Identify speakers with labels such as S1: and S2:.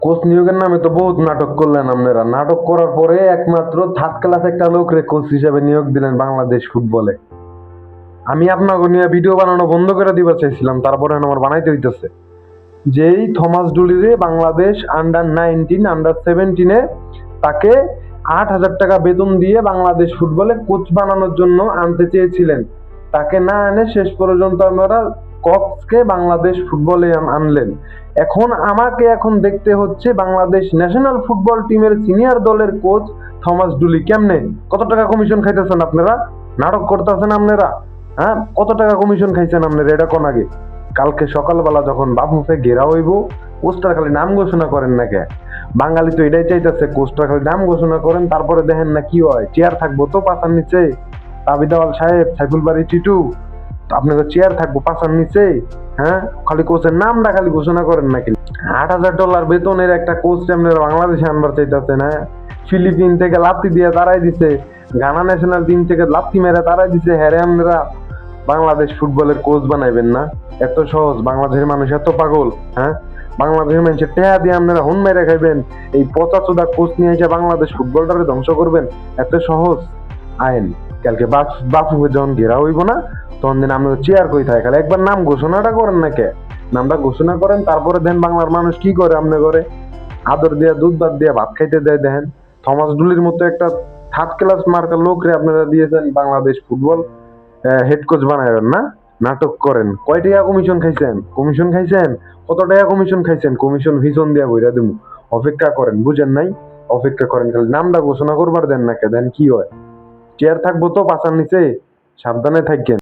S1: Coach নিয়োগের নামে তো বহুত নাটক করলেন আপনারা। নাটক করার পরে একমাত্র থার্ড ক্লাস একটা লোকরে কোচ হিসেবে নিয়োগ দিলেন বাংলাদেশ ফুটবলে। আমি আপনাকে নিয়ে ভিডিও বানানো বন্ধ করে দিবার চাইছিলাম, তারপরে আমার বানাইতে হইতেছে। যেই থমাস ডুলিরে বাংলাদেশ আন্ডার 19 আন্ডার 17 তাকে 8,000 টাকা বেতন দিয়ে বাংলাদেশ ফুটবলে কোচ বানানোর জন্য আনতে চেয়েছিলেন, তাকে না এনে শেষ পর্যন্ত আপনারা কক্সকে বাংলাদেশ ফুটবলে আনলেন। এখন দেখতে হচ্ছে বাংলাদেশ ন্যাশনাল ফুটবল টিমের সিনিয়র দলের কোচ থমাস ডুলি কেমনে, কত টাকা কমিশন খাইতেছেন আপনারা, নাটক করতেছেন আপনারা। হ্যাঁ, কত টাকা কমিশন খাইছেন আপনারা এটা কোন আগে? কালকে সকালবেলা যখন বাফুফে ঘেরা হইব, কোচটার খালি নাম ঘোষণা করেন না কে? বাঙালি তো এটাই চাইতেছে, কোচটার খালি নাম ঘোষণা করেন, তারপরে দেখেন না কি হয়। চেয়ার থাকবো তো পাশার নিচে, তাবিদাওয়াল সাহেব, সাইফুল বাড়ি টিটু, আপনাদের চেয়ার থাকবো পাশার নিচে। হ্যাঁ, খালি কোচের নামটা খালি ঘোষণা করেন নাকি? $8,000 বেতনের একটা কোচ আপনারা বাংলাদেশে আনবার চাইতেছেন। হ্যাঁ, ফিলিপিন থেকে লাত্তি দিয়ে তারাই দিছে, গানা ন্যাশনাল টিম থেকে লাত্তি মেরে তারাই দিছে, হ্যাঁ আপনারা বাংলাদেশ ফুটবলের কোচ বানাইবেন না? এত সহজ? বাংলাদেশের মানুষ এত পাগল? হ্যাঁ, বাংলাদেশের মানুষের টেহা দিয়ে আপনারা হুন মেরে খাইবেন, এই পচা চোদা কোচ নিয়ে এসে বাংলাদেশ ফুটবলটারে ধ্বংস করবেন? এত সহজ? আইন কালকে বাফু যখন ঘেরা হইব না, তখন দিন আপনাদের চেয়ার কই থাকে, খালি একবার নাম ঘোষণাটা করেন না কে? নামটা ঘোষণা করেন, তারপরে দেন বাংলার মানুষ কি করে আপনি করে আদর দিয়া দুধ ভাত দিয়া ভাত খাইতে দেয়। দেখেন, থমাস ডুলির মতো একটা থার্ড ক্লাস মার্কা লোকরে আপনারা দিয়েছেন বাংলাদেশ ফুটবল হেড কোচ বানাবেন না? নাটক করেন। কয় টাকা কমিশন খাইছেন? কমিশন খাইছেন? কত টাকা কমিশন খাইছেন? কমিশন ভিজন দিয়া বইরা দেবো। অপেক্ষা করেন, বুঝেন নাই? অপেক্ষা করেন, খালি নামটা ঘোষণা করবার দেন না কে? দেন কি হয়? চেয়ার থাকবো তো পাশার নিচে, সাবধানে থাকেন।